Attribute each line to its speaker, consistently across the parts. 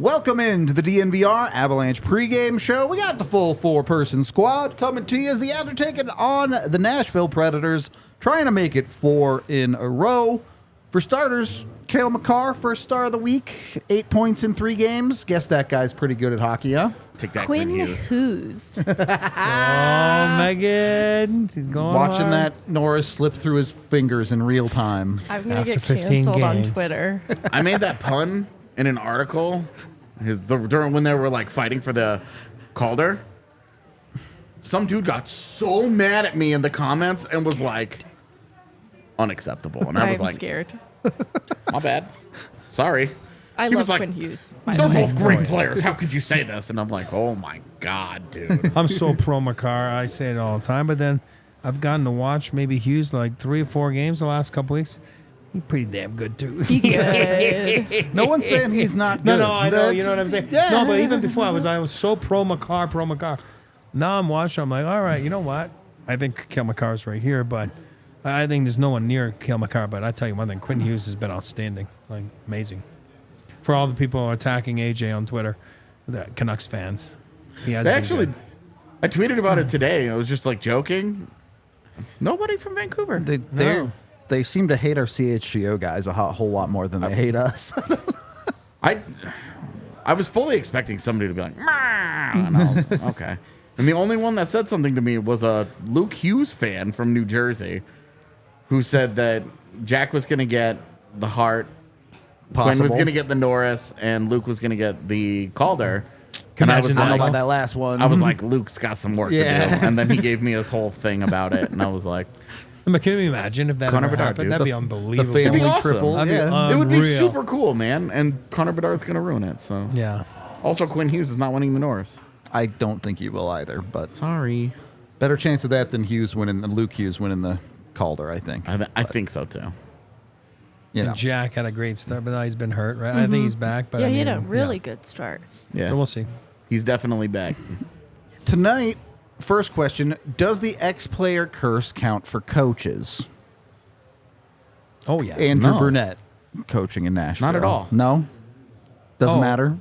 Speaker 1: Welcome into the DNVR Avalanche pregame show. We got the full four-person squad coming to you as the Avs are taking on the Nashville Predators, trying to make it 4 in a row. For starters, Cale Makar, first star of the week, 8 points in 3 games. Guess that guy's pretty good at hockey, huh?
Speaker 2: Take that,
Speaker 3: Quinn
Speaker 2: Hughes.
Speaker 3: Hughes.
Speaker 4: Oh, Megan. She's going
Speaker 1: Watching
Speaker 4: hard.
Speaker 1: that Norris slip through his fingers in real time.
Speaker 3: I'm going to
Speaker 4: After
Speaker 3: get
Speaker 4: 15
Speaker 3: canceled on
Speaker 4: games.
Speaker 3: Twitter.
Speaker 2: I made that pun in an article during when they were like fighting for the Calder. Some dude got so mad at me in the comments and was like, unacceptable. And I was
Speaker 3: I'm
Speaker 2: like,
Speaker 3: scared.
Speaker 2: my bad. Sorry.
Speaker 3: I
Speaker 2: He
Speaker 3: love
Speaker 2: was like,
Speaker 3: Quinn Hughes. By
Speaker 2: They're
Speaker 3: the way.
Speaker 2: both great players. How could you say this? And I'm like, oh my God, dude.
Speaker 4: I'm so pro Makar. I say it all the time, but then I've gotten to watch maybe Hughes like 3 or 4 games the last couple weeks. He's pretty damn good too.
Speaker 3: He good.
Speaker 1: No one's saying he's not good.
Speaker 4: No, I know.
Speaker 1: That's-
Speaker 4: You know what I'm saying?
Speaker 1: Yeah.
Speaker 4: No, but even before I was so pro Makar. Now I'm watching. I'm like, all right, you know what? I think Cale Makar's right here, but I think there's no one near Cale Makar. But I tell you one thing, Quinn Hughes has been outstanding, like amazing. For all the people attacking AJ on Twitter, the Canucks fans, he has
Speaker 2: They
Speaker 4: been
Speaker 2: actually,
Speaker 4: good.
Speaker 2: I tweeted about it today. I was just like joking. Nobody from Vancouver.
Speaker 1: They seem to hate our CHGO guys a whole lot more than they hate us.
Speaker 2: I was fully expecting somebody to be like, "Mah," and I was like, okay. And the only one that said something to me was a Luke Hughes fan from New Jersey who said that Jack was going to get the Hart, Quinn was
Speaker 1: Possible.
Speaker 2: going to get the Norris, and Luke was going to get the Calder.
Speaker 4: Can
Speaker 2: And I
Speaker 4: imagine
Speaker 2: was
Speaker 4: that.
Speaker 1: I don't know
Speaker 2: like,
Speaker 1: about that last one.
Speaker 2: I was like, Luke's got some work
Speaker 1: Yeah.
Speaker 2: to do. And then he gave me this whole thing about it, and I was like,
Speaker 4: But can you imagine if that
Speaker 2: Connor
Speaker 4: ever
Speaker 2: Bedard,
Speaker 4: happened?
Speaker 2: dude.
Speaker 4: That'd be
Speaker 1: the
Speaker 4: unbelievable.
Speaker 1: family
Speaker 2: It'd be awesome.
Speaker 1: triple.
Speaker 4: That'd be
Speaker 1: Yeah.
Speaker 2: it would be
Speaker 4: unreal.
Speaker 2: super cool, man. And Connor Bedard's going to ruin it. So
Speaker 4: Yeah.
Speaker 2: Also, Quinn Hughes is not winning the Norris.
Speaker 1: I don't think he will either, but
Speaker 2: Sorry.
Speaker 1: better chance of that than Luke Hughes winning the Calder, I think.
Speaker 2: I think so, too.
Speaker 1: You know.
Speaker 4: And Jack had a great start, but now he's been hurt, right? I think he's back, but
Speaker 3: Yeah,
Speaker 4: I
Speaker 3: he
Speaker 4: mean,
Speaker 3: had a really
Speaker 4: yeah.
Speaker 3: good start.
Speaker 2: Yeah.
Speaker 4: So we'll see.
Speaker 2: He's definitely back.
Speaker 1: Tonight, first question, does the ex-player curse count for coaches?
Speaker 4: Oh yeah.
Speaker 1: Andrew
Speaker 2: No.
Speaker 1: Burnett coaching in Nashville.
Speaker 2: Not at all.
Speaker 1: No? Doesn't
Speaker 4: Oh.
Speaker 1: matter?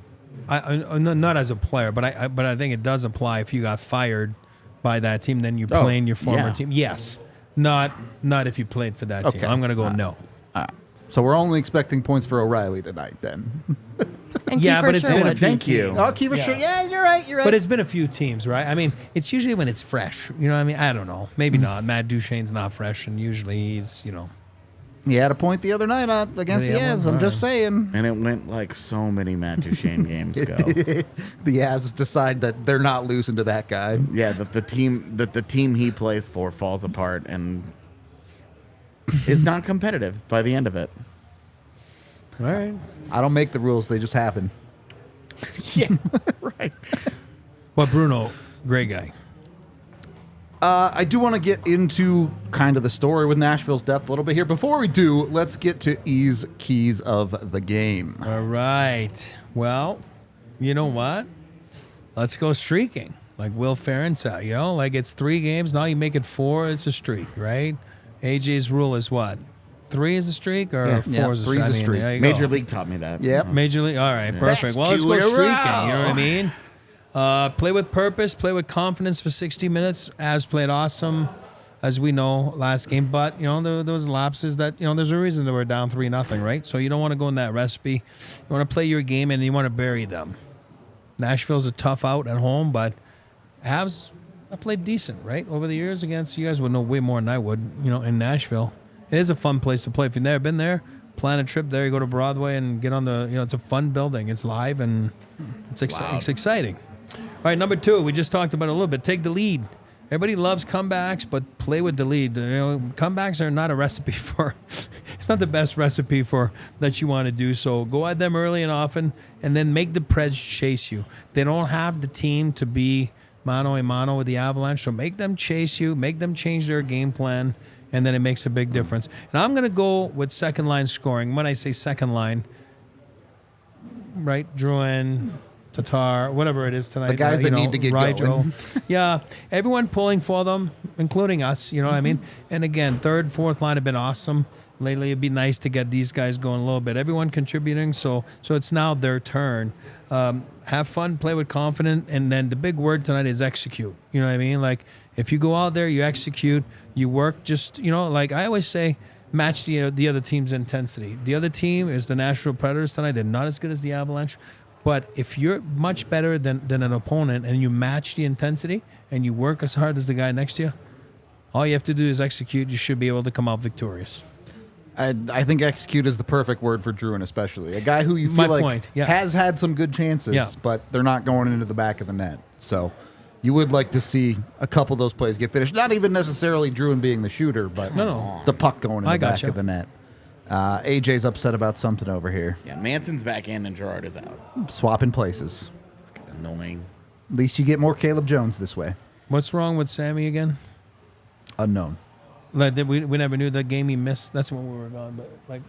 Speaker 4: Not as a player, but I think it does apply if you got fired by that team, then you
Speaker 2: Oh,
Speaker 4: play in your former
Speaker 2: yeah.
Speaker 4: team. Yes. Not if you played for that
Speaker 1: Okay.
Speaker 4: team. I'm going to go no.
Speaker 1: So we're only expecting points for O'Reilly tonight then.
Speaker 3: And
Speaker 4: Yeah,
Speaker 3: Kiefer
Speaker 4: but it's been a
Speaker 3: Sherwood.
Speaker 4: few
Speaker 2: Thank you.
Speaker 4: teams.
Speaker 1: Oh, Kiefer Sherwood. Yeah, you're right.
Speaker 4: But it's been a few teams, right? I mean, it's usually when it's fresh. You know what I mean? I don't know. Maybe not. Matt Duchene's not fresh, and usually he's,
Speaker 1: He had a point the other night against the
Speaker 4: Yeah,
Speaker 1: Avs.
Speaker 4: well,
Speaker 1: I'm just saying.
Speaker 2: And it went like so many Matt Duchene games go.
Speaker 1: The Avs decide that they're not losing to that guy.
Speaker 2: Yeah, that the team he plays for falls apart and is not competitive by the end of it.
Speaker 4: all right.
Speaker 1: I don't make the rules. They just happen.
Speaker 2: Yeah, right.
Speaker 4: But Bruno, great guy.
Speaker 1: I do want to get into kind of the story with Nashville's depth a little bit here. Before we do, let's get to E's keys of the game.
Speaker 4: All right. Well, you know what? Let's go streaking. Like Will Ferrin said, like it's 3 games. Now you make it 4. It's a streak, right? AJ's rule is what? 3 is a streak or 4 is a
Speaker 1: 3's
Speaker 4: streak?
Speaker 1: a streak.
Speaker 4: there you
Speaker 2: Major
Speaker 4: go.
Speaker 2: League taught me that.
Speaker 1: Yep.
Speaker 4: Major League. All right, perfect.
Speaker 1: That's
Speaker 4: Well, let's
Speaker 1: 2
Speaker 4: go
Speaker 1: in a
Speaker 4: streaking.
Speaker 1: row.
Speaker 4: You know what I mean? Play with purpose. Play with confidence for 60 minutes. Avs played awesome, as we know, last game. But, there was lapses that, there's a reason that we're down 3-0, right? So you don't want to go in that recipe. You want to play your game and you want to bury them. Nashville's a tough out at home, but Avs have played decent, right? Over the years against, you guys would know way more than I would, in Nashville. It is a fun place to play. If you've never been there, plan a trip there. You go to Broadway and get on the, it's a fun building. It's live and it's exciting. All right, number 2, we just talked about it a little bit. Take the lead. Everybody loves comebacks, but play with the lead. Comebacks are not a recipe for. It's not the best recipe for that you want to do. So go at them early and often, and then make the Preds chase you. They don't have the team to be mano a mano with the Avalanche, so make them chase you, make them change their game plan, and then it makes a big difference. And I'm going to go with second line scoring. When I say second line, right, Drouin, Tatar, whatever it is tonight.
Speaker 1: The guys that need to get
Speaker 4: Rigel.
Speaker 1: going.
Speaker 4: Yeah, everyone pulling for them, including us, you know what I mean? And again, third, fourth line have been awesome. lately. It'd be nice to get these guys going a little bit. Everyone contributing, so it's now their turn. Have fun, play with confidence, and then the big word tonight is execute. You know what I mean? Like, if you go out there, you execute, you work. Just, like I always say, match the other team's intensity. The other team is the Nashville Predators tonight. They're not as good as the Avalanche. But if you're much better than an opponent and you match the intensity and you work as hard as the guy next to you, all you have to do is execute. You should be able to come out victorious.
Speaker 1: I think execute is the perfect word for Drouin, especially. A guy who you feel has had some good chances, but they're not going into the back of the net. So you would like to see a couple of those plays get finished. Not even necessarily Drouin being the shooter, but the puck going in the back of the net. AJ's upset about something over here.
Speaker 2: Yeah, Manson's back in and Gerard is out.
Speaker 1: Swapping places.
Speaker 2: Fucking annoying.
Speaker 1: At least you get more Caleb Jones this way.
Speaker 4: What's wrong with Sammy again?
Speaker 1: Unknown.
Speaker 4: Like we never knew the game he missed. That's when we were gone. But like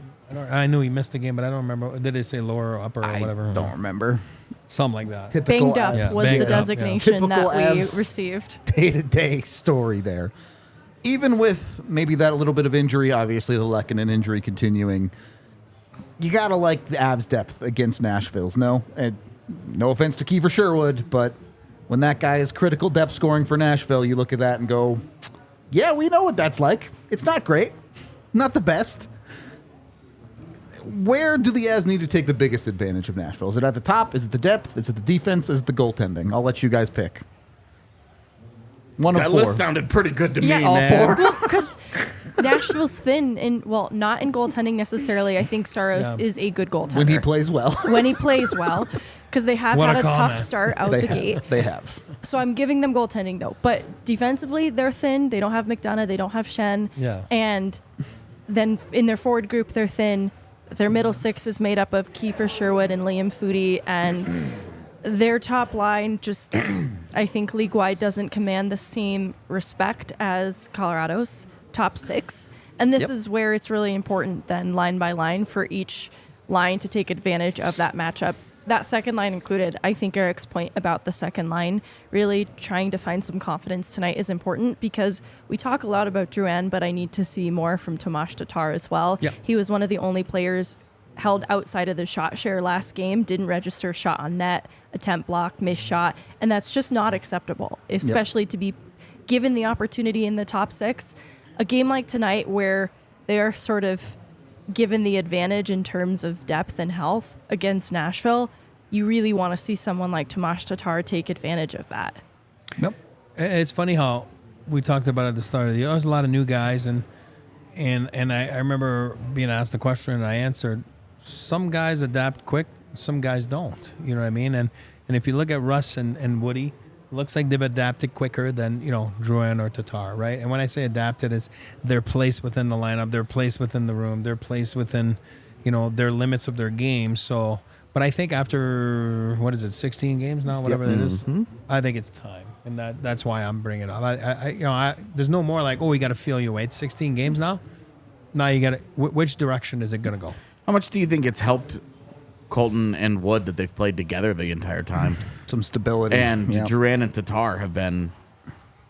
Speaker 4: I knew he missed the game, but I don't remember. Did they say lower or upper or whatever?
Speaker 1: I don't remember.
Speaker 4: Something like that.
Speaker 1: Typical
Speaker 3: Banged up
Speaker 1: Avs.
Speaker 3: was
Speaker 4: Banged
Speaker 3: the
Speaker 4: up,
Speaker 3: designation
Speaker 1: Typical
Speaker 3: that we
Speaker 1: Avs
Speaker 3: received.
Speaker 1: Day-to-day story there. Even with maybe that little bit of injury, obviously the Lehkonen injury continuing, you got to like the Avs depth against Nashville's. No offense to Kiefer Sherwood, but when that guy is critical depth scoring for Nashville, you look at that and go, yeah, we know what that's like. It's not great. Not the best. Where do the Avs need to take the biggest advantage of Nashville? Is it at the top? Is it the depth? Is it the defense? Is it the goaltending? I'll let you guys pick. One of
Speaker 2: That
Speaker 1: four.
Speaker 2: list sounded pretty good to me,
Speaker 3: Yeah,
Speaker 1: all
Speaker 2: man.
Speaker 1: four.
Speaker 3: Because Nashville's thin, not in goaltending necessarily. I think Saros is a good goaltender.
Speaker 1: When he plays well.
Speaker 3: When he plays well. Because they have
Speaker 4: What
Speaker 3: had
Speaker 4: a
Speaker 3: a tough
Speaker 4: comment.
Speaker 3: start out
Speaker 1: They
Speaker 3: the
Speaker 1: have.
Speaker 3: gate.
Speaker 1: They have.
Speaker 3: So I'm giving them goaltending, though. But defensively, they're thin. They don't have McDonough. They don't have Shen.
Speaker 4: Yeah.
Speaker 3: And then in their forward group, they're thin. Their middle six is made up of Kiefer Sherwood and Liam Foudy. And their top line just, I think, league-wide doesn't command the same respect as Colorado's top six. And this is where it's really important then, line by line, for each line to take advantage of that matchup. That second line included. I think Eric's point about the second line really trying to find some confidence tonight is important because we talk a lot about Drouin, but I need to see more from Tomas Tatar as well.
Speaker 4: Yep.
Speaker 3: He was one of the only players held outside of the shot share last game, didn't register shot on net, attempt block, missed shot, and that's just not acceptable, especially to be given the opportunity in the top six. A game like tonight where they are sort of given the advantage in terms of depth and health against Nashville, you really want to see someone like Tomas Tatar take advantage of that.
Speaker 1: Nope.
Speaker 4: It's funny how we talked about at the start of the year. There's a lot of new guys, and I remember being asked the question, and I answered. Some guys adapt quick, some guys don't. You know what I mean? And if you look at Russ and Woody, it looks like they've adapted quicker than Drouin or Tatar, right? And when I say adapted, is their place within the lineup, their place within the room, their place within their limits of their game. So. But I think after 16 games now, whatever that is, I think it's time, and that's why I'm bringing it up. I there's no more like, we got to feel your way. It's 16 games now. Now you got to. Which direction is it going to go?
Speaker 2: How much do you think it's helped Colton and Wood that they've played together the entire time?
Speaker 1: Some stability.
Speaker 2: And Drouin and Tatar have been.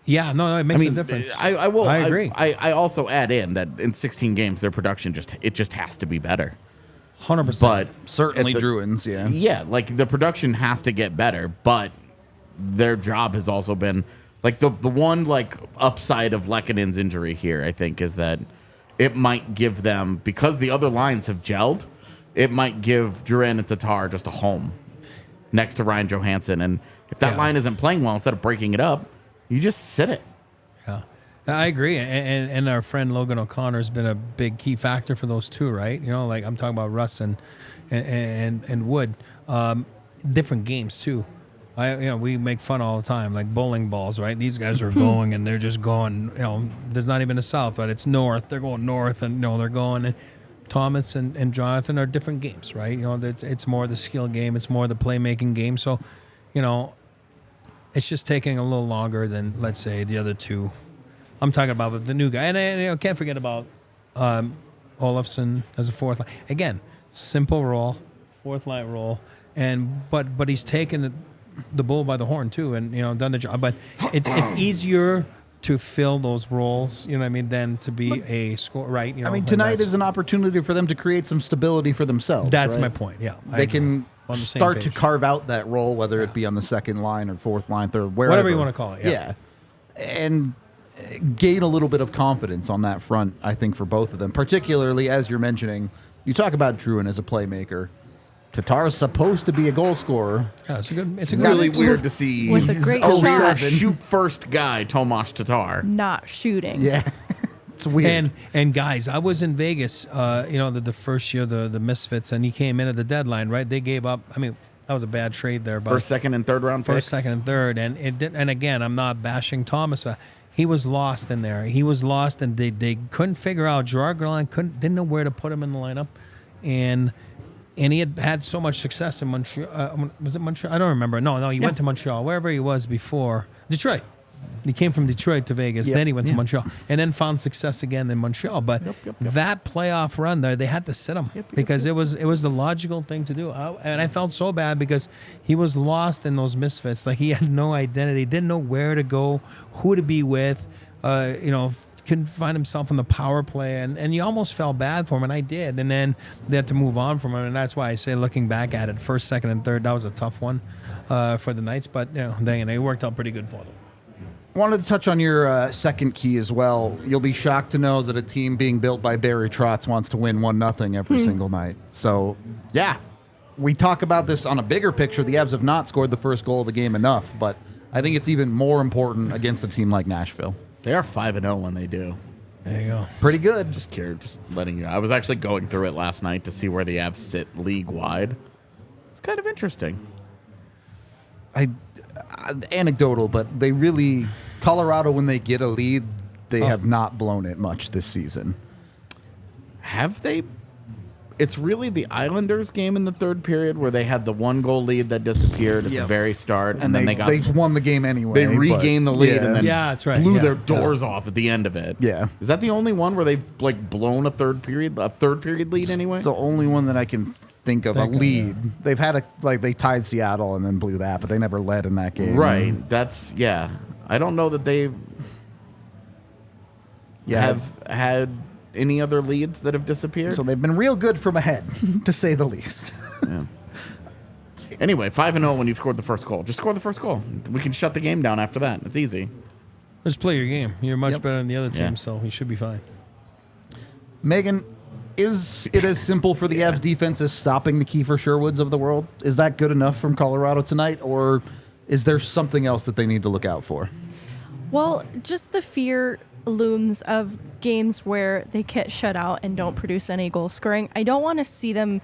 Speaker 4: Yeah, no, it makes a difference.
Speaker 2: I will.
Speaker 4: I agree.
Speaker 2: I also add in that in 16 games, their production just has to be better.
Speaker 4: 100%.
Speaker 2: But
Speaker 1: certainly
Speaker 2: at the-
Speaker 1: Druins, yeah.
Speaker 2: Yeah, like the production has to get better, but their job has also been like the one like upside of Lehkonen's injury here, I think, is that it might give them, because the other lines have gelled, it might give Drouin and Tatar just a home next to Ryan Johansson. And if that line isn't playing well, instead of breaking it up, you just sit it.
Speaker 4: Yeah, I agree. And our friend Logan O'Connor has been a big key factor for those two, right? Like I'm talking about Russ and Wood. Different games too. We make fun all the time, like bowling balls, right? These guys are going and they're just going, there's not even a south, but it's north. They're going north and they're going. And Thomas and Jonathan are different games, right? It's more the skill game. It's more the playmaking game. So, it's just taking a little longer than, let's say, the other two. I'm talking about the new guy. And I can't forget about Olofsson as a fourth line. Again, simple role, fourth line role. But he's taken the bull by the horn too, and done the job. But it's easier to fill those roles, you know what I mean, than to be a score, right? You know,
Speaker 1: I mean,
Speaker 4: and
Speaker 1: tonight
Speaker 4: that's-
Speaker 1: is an opportunity for them to create some stability for themselves.
Speaker 4: That's
Speaker 1: right?
Speaker 4: my point. Yeah, I
Speaker 1: They
Speaker 4: agree.
Speaker 1: can
Speaker 4: On the same
Speaker 1: start to
Speaker 4: page.
Speaker 1: carve out that role, whether it be on the second line or fourth line, third, wherever.
Speaker 4: Whatever you wanna call it, yeah.
Speaker 1: And gain a little bit of confidence on that front, I think, for both of them. Particularly, as you're mentioning, you talk about Drouin as a playmaker. Tatar's supposed to be a goal scorer.
Speaker 4: Yeah, it's a good. It's a
Speaker 2: Really
Speaker 4: good.
Speaker 2: weird to see
Speaker 3: With a great
Speaker 1: Oh,
Speaker 3: shot,
Speaker 1: seven.
Speaker 2: shoot first guy, Tomas Tatar.
Speaker 3: not shooting.
Speaker 1: Yeah. It's weird.
Speaker 4: And guys, I was in Vegas, the first year the Misfits, and he came in at the deadline, right? They gave up. I mean, that was a bad trade there, but
Speaker 2: First, second, and third round
Speaker 4: first,
Speaker 2: picks.
Speaker 4: second, and third, and it did, and again, I'm not bashing Thomas. He was lost in there. He was lost, and they couldn't figure out. Gerard Gallant didn't know where to put him in the lineup, and he had so much success in Montreal. Was it Montreal? I don't remember. No, he went to Montreal, wherever he was before. Detroit. He came from Detroit to Vegas.
Speaker 1: Yep.
Speaker 4: Then he went to Montreal, and then found success again in Montreal. But that playoff run there, they had to sit him because it was the logical thing to do. And I felt so bad because he was lost in those Misfits. Like he had no identity, didn't know where to go, who to be with. Couldn't find himself in the power play, and you almost felt bad for him, and I did. And then they had to move on from him, and that's why I say, looking back at it, first, second, and third, that was a tough one for the Knights. But they worked out pretty good for them.
Speaker 1: Wanted to touch on your second key as well. You'll be shocked to know that a team being built by Barry Trotz wants to win 1-0 every single night. So, yeah, we talk about this on a bigger picture. The Avs have not scored the first goal of the game enough, but I think it's even more important against a team like Nashville.
Speaker 2: They are 5-0 when they do.
Speaker 4: There you go.
Speaker 1: Pretty good.
Speaker 2: Just letting you. I was actually going through it last night to see where the Avs sit league wide. It's kind of interesting.
Speaker 1: Anecdotal, but they really, Colorado, when they get a lead, they have not blown it much this season.
Speaker 2: Have they? It's really the Islanders game in the third period where they had the 1-goal lead that disappeared at the very start, and then they
Speaker 1: won the game anyway.
Speaker 2: they regained the lead and then
Speaker 4: Yeah, that's right.
Speaker 2: blew
Speaker 4: Yeah.
Speaker 2: their doors off at the end of it.
Speaker 1: Yeah.
Speaker 2: Is that the only one where they've blown a third period lead anyway?
Speaker 1: It's the only one that I can think of a lead. They've had they tied Seattle and then blew that, but they never led in that game.
Speaker 2: Right. That's I don't know that they have had any other leads that have disappeared.
Speaker 1: So they've been real good from ahead, to say the least.
Speaker 2: Yeah. Anyway, 5-0 when you've scored the first goal. Just score the first goal. We can shut the game down after that. It's easy.
Speaker 4: Just play your game. You're much better than the other team,
Speaker 2: Yeah.
Speaker 4: so you should be fine.
Speaker 1: Megan, is it as simple for the Avs defense as stopping the Kiefer Sherwoods of the world? Is that good enough from Colorado tonight, or is there something else that they need to look out for?
Speaker 3: Well, just the fear looms of games where they get shut out and don't produce any goal scoring. I don't want to see them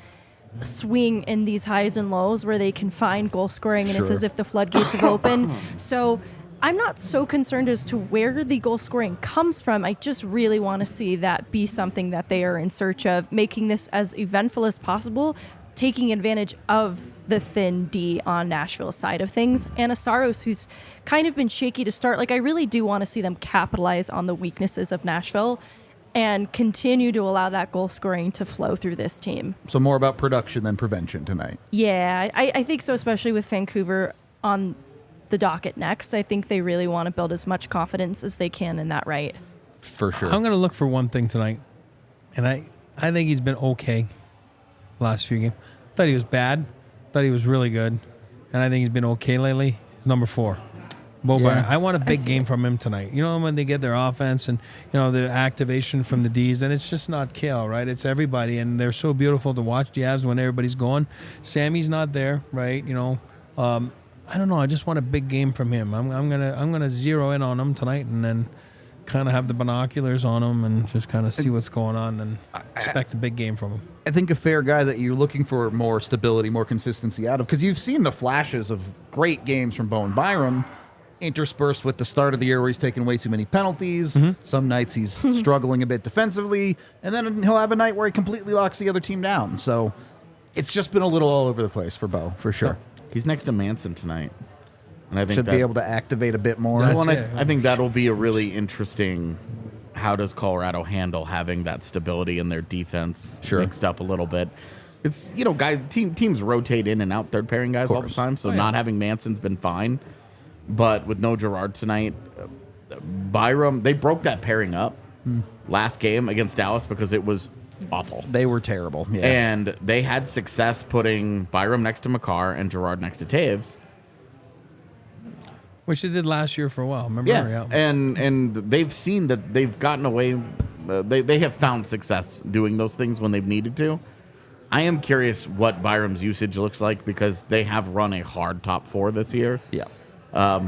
Speaker 3: swing in these highs and lows where they can find goal scoring and it's as if the floodgates have opened. So I'm not so concerned as to where the goal scoring comes from. I just really want to see that be something that they are in search of, making this as eventful as possible, taking advantage of the thin D on Nashville's side of things. And Asaros, who's kind of been shaky to start, I really do want to see them capitalize on the weaknesses of Nashville and continue to allow that goal scoring to flow through this team.
Speaker 1: So more about production than prevention tonight.
Speaker 3: Yeah, I think so, especially with Vancouver on the docket next. I think they really want to build as much confidence as they can in that right.
Speaker 1: For sure.
Speaker 4: I'm going to look for one thing tonight, and I think he's been okay last few games. Thought he was bad. Thought he was really good, and I think he's been okay lately. Number 4. Boba.
Speaker 1: Yeah.
Speaker 4: I want a big game from him tonight. You know, when they get their offense and, the activation from the Ds, and it's just not Cale, right? It's everybody, and they're so beautiful to watch the Avs when everybody's going. Sammy's not there, right? I don't know. I just want a big game from him. I'm gonna zero in on him tonight, and then kind of have the binoculars on him and just kind of see what's going on and expect a big game from him.
Speaker 1: I think a fair guy that you're looking for more stability, more consistency out of, because you've seen the flashes of great games from Bowen Byram, interspersed with the start of the year where he's taking way too many penalties. Some nights he's struggling a bit defensively, and then he'll have a night where he completely locks the other team down. So it's just been a little all over the place for Bo, for sure.
Speaker 2: He's next to Manson tonight. And I think
Speaker 1: Should be able to activate a bit more.
Speaker 4: That's
Speaker 2: Well, and
Speaker 4: it.
Speaker 2: I think that'll be a really interesting. How does Colorado handle having that stability in their defense mixed up a little bit? It's guys, teams rotate in and out third pairing guys all the time, so not having Manson's been fine. But with no Gerard tonight, Byram, they broke that pairing up last game against Dallas because it was awful.
Speaker 1: They were terrible. Yeah.
Speaker 2: And they had success putting Byram next to Makar and Gerard next to Taves.
Speaker 4: Which they did last year for a while. Remember?
Speaker 2: Yeah. And they've seen that they've gotten away. They have found success doing those things when they've needed to. I am curious what Byram's usage looks like because they have run a hard top four this year.
Speaker 1: Yeah.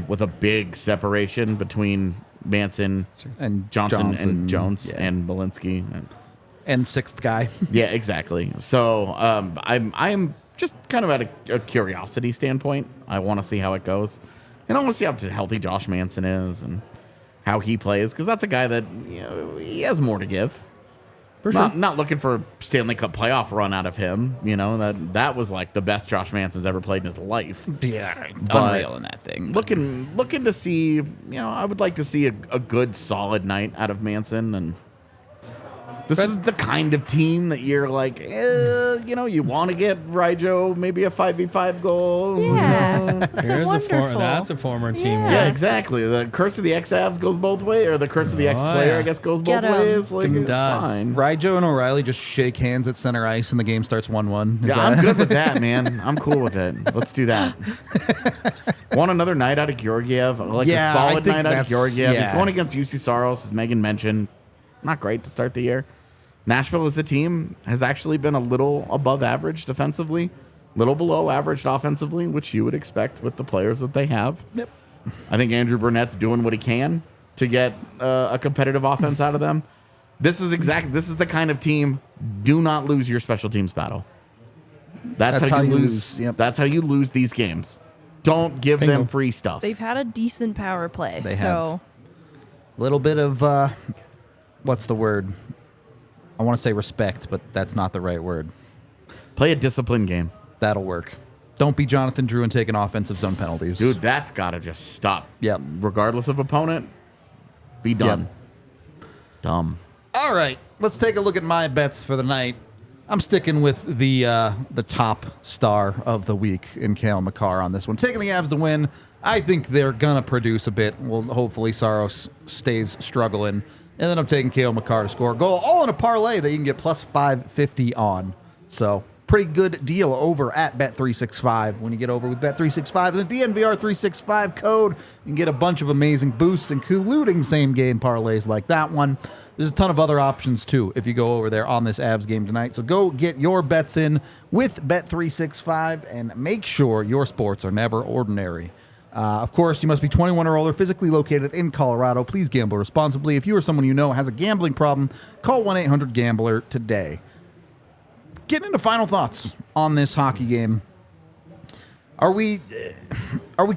Speaker 2: With a big separation between Manson
Speaker 1: And
Speaker 2: Johnson
Speaker 1: Johnson,
Speaker 2: and Jones
Speaker 1: yeah.
Speaker 2: and Malinsky.
Speaker 1: And sixth guy.
Speaker 2: Yeah, exactly. So I'm just kind of at a curiosity standpoint. I want to see how it goes. And I want to see how healthy Josh Manson is and how he plays because that's a guy that he has more to give.
Speaker 1: For sure.
Speaker 2: Not looking for a Stanley Cup playoff run out of him. That was like the best Josh Manson's ever played in his life.
Speaker 1: Yeah.
Speaker 2: But
Speaker 1: Unreal in that thing.
Speaker 2: Looking to see, I would like to see a good solid night out of Manson. And this is the kind of team that you're like, you want to get Ryjo maybe a 5v5 goal.
Speaker 3: Yeah,
Speaker 4: That's a former team.
Speaker 3: Yeah.
Speaker 2: Yeah, exactly. The curse of the X-Avs goes both ways, or the curse of the X-player,
Speaker 4: yeah.
Speaker 2: I guess, goes
Speaker 3: Get
Speaker 2: both
Speaker 3: 'em.
Speaker 2: ways. Like,
Speaker 4: It
Speaker 2: it's
Speaker 4: does.
Speaker 2: fine.
Speaker 1: Ryjo and O'Reilly just shake hands at center ice and the game starts 1-1.
Speaker 2: Yeah, I'm good with that, man. I'm cool with it. Let's do that. Want another night out of Georgiev? Like
Speaker 1: Yeah,
Speaker 2: a
Speaker 1: I
Speaker 2: solid
Speaker 1: think
Speaker 2: night out of
Speaker 1: that's-
Speaker 2: Georgiev. He's
Speaker 1: yeah.
Speaker 2: going against UC Saros, as Megan mentioned. Not great to start the year. Nashville as a team has actually been a little above average defensively, little below average offensively, which you would expect with the players that they have.
Speaker 1: Yep.
Speaker 2: I think Andrew Burnett's doing what he can to get a competitive offense out of them. This is the kind of team. Do not lose your special teams battle. That's how you lose.
Speaker 1: Yep.
Speaker 2: That's how you lose these games. Don't give
Speaker 4: Bingo.
Speaker 2: them free stuff.
Speaker 3: They've had a decent power play.
Speaker 1: They
Speaker 3: so
Speaker 1: Little bit of, what's the word? I want to say respect, but that's not the right word.
Speaker 2: Play a disciplined game.
Speaker 1: That'll work. Don't be Jonathan Drew and taking offensive zone penalties.
Speaker 2: Dude, that's got to just stop.
Speaker 1: Yep.
Speaker 2: Regardless of opponent, be done. Dumb.
Speaker 1: All right, let's take a look at my bets for the night. I'm sticking with the top star of the week in Cale Makar on this one. Taking the Avs to win. I think they're going to produce a bit. Well, hopefully Saros stays struggling. And then I'm taking Cale Makar to score a goal, all in a parlay that you can get plus 550 on. So pretty good deal over at Bet365. When you get over with Bet365 and the DNVR 365 code, you can get a bunch of amazing boosts, including same-game parlays like that one. There's a ton of other options, too, if you go over there on this Avs game tonight. So go get your bets in with Bet365 and make sure your sports are never ordinary. Of course, you must be 21 or older, physically located in Colorado. Please gamble responsibly. If you or someone you know has a gambling problem, call 1-800-GAMBLER today. Getting into final thoughts on this hockey game. Are we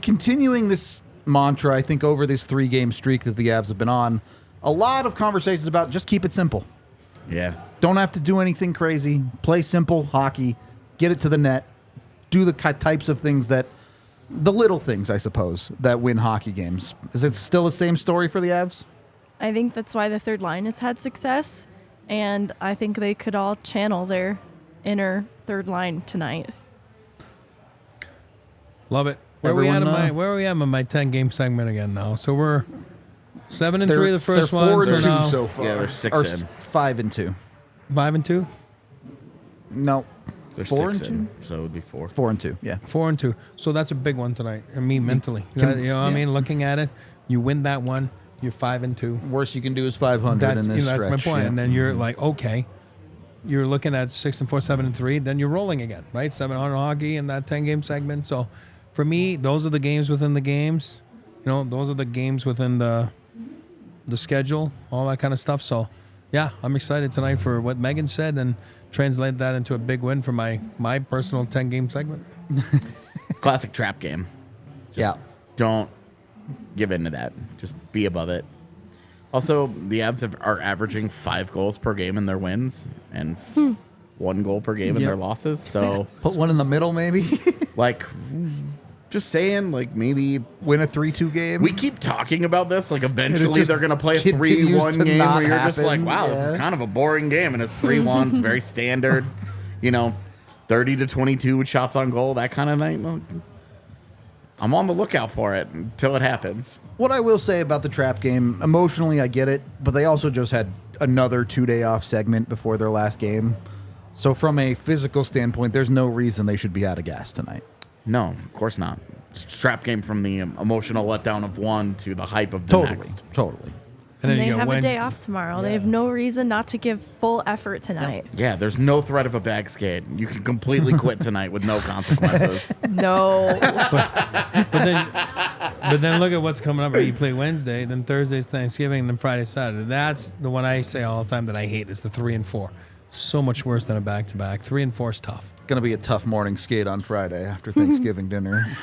Speaker 1: continuing this mantra, I think, over this 3-game streak that the Avs have been on? A lot of conversations about just keep it simple.
Speaker 2: Yeah.
Speaker 1: Don't have to do anything crazy. Play simple hockey. Get it to the net. Do the types of things the little things, I suppose, that win hockey games. Is it still the same story for the Avs?
Speaker 3: I think that's why the third line has had success, and I think they could all channel their inner third line tonight.
Speaker 4: Love it. Where are we at in my 10-game segment again now? So we're 7-3 the first
Speaker 1: they're
Speaker 4: one.
Speaker 1: 4
Speaker 4: So
Speaker 1: and 2
Speaker 4: now
Speaker 1: so far.
Speaker 2: Yeah, they're 6
Speaker 1: Or
Speaker 2: in.
Speaker 1: 5 and 2.
Speaker 4: 5-2,
Speaker 1: No.
Speaker 2: They're
Speaker 1: 4 and
Speaker 2: 6
Speaker 1: 2.
Speaker 2: in, so it would be 4.
Speaker 1: 4 and 2. Yeah.
Speaker 4: 4-2. So that's a big one tonight. I mean, mentally, you know what I mean. Looking at it, you win that one, you're 5-2.
Speaker 1: Worst you can do is 500
Speaker 4: That's
Speaker 1: in this
Speaker 4: that's my
Speaker 1: stretch.
Speaker 4: point.
Speaker 1: Yeah.
Speaker 4: And then you're like, okay, you're looking at 6-4, 7-3. Then you're rolling again, right? 700 hockey in that 10-game segment. So for me, those are the games within the games. Those are the games within the schedule, all that kind of stuff. So yeah, I'm excited tonight for what Megan said and translate that into a big win for my personal 10-game segment.
Speaker 2: Classic trap game.
Speaker 1: Yeah.
Speaker 2: Don't give in to that. Just be above it. Also, the Avs are averaging 5 goals per game in their wins and 1 goal per game in their losses. So,
Speaker 1: Put one in the middle, maybe.
Speaker 2: like, just saying, like, maybe
Speaker 1: Win a 3-2 game.
Speaker 2: we keep talking about this. Like, eventually
Speaker 1: just
Speaker 2: they're going to play a
Speaker 1: continues
Speaker 2: 3-1
Speaker 1: to
Speaker 2: game
Speaker 1: not
Speaker 2: where you're just like,
Speaker 1: happen.
Speaker 2: wow, this
Speaker 1: Yeah.
Speaker 2: is kind of a boring game. And it's 3-1. It's very standard. 30-22 with shots on goal, that kind of thing. Well, I'm on the lookout for it until it happens.
Speaker 1: What I will say about the trap game, emotionally, I get it, but they also just had another 2-day off segment before their last game. So from a physical standpoint, there's no reason they should be out of gas tonight.
Speaker 2: No, of course not. Trap game from the emotional letdown of one to the hype of the next.
Speaker 1: Totally.
Speaker 4: And then
Speaker 3: They
Speaker 4: you got
Speaker 3: have a
Speaker 4: Wednesday.
Speaker 3: day off tomorrow. They have no reason not to give full effort tonight.
Speaker 2: Yeah, there's no threat of a bag skate. You can completely quit tonight with no consequences.
Speaker 3: No.
Speaker 4: But then look at what's coming up. Right? You play Wednesday, then Thursday's Thanksgiving, and then Friday, Saturday. That's the one I say all the time that I hate is the 3 and 4. So much worse than a back-to-back. 3 and 4 is tough.
Speaker 1: Going to be a tough morning skate on Friday after Thanksgiving dinner.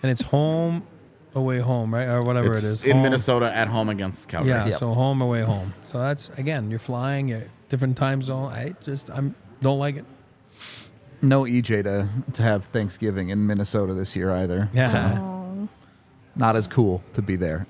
Speaker 4: And it's home, away, home, right? Or whatever
Speaker 2: It's
Speaker 4: it is.
Speaker 2: in
Speaker 4: Home.
Speaker 2: Minnesota at home against Calgary.
Speaker 4: Yeah,
Speaker 1: Yep.
Speaker 4: so home, away, home. So that's, again, you're flying, you're different time zone. I don't like it.
Speaker 1: No EJ to have Thanksgiving in Minnesota this year either.
Speaker 4: Yeah.
Speaker 3: Oh.
Speaker 1: Not as cool to be there.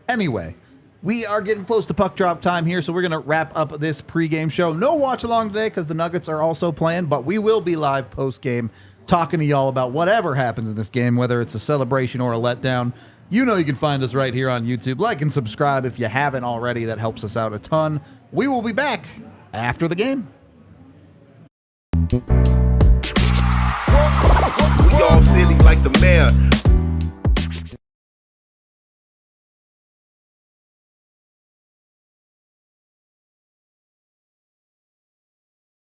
Speaker 1: Anyway, we are getting close to puck drop time here, so we're going to wrap up this pregame show. No watch along today because the Nuggets are also playing, but we will be live post-game talking to y'all about whatever happens in this game, whether it's a celebration or a letdown. You know you can find us right here on YouTube. Like and subscribe if you haven't already. That helps us out a ton. We will be back after the game.
Speaker 5: We all silly like the mayor.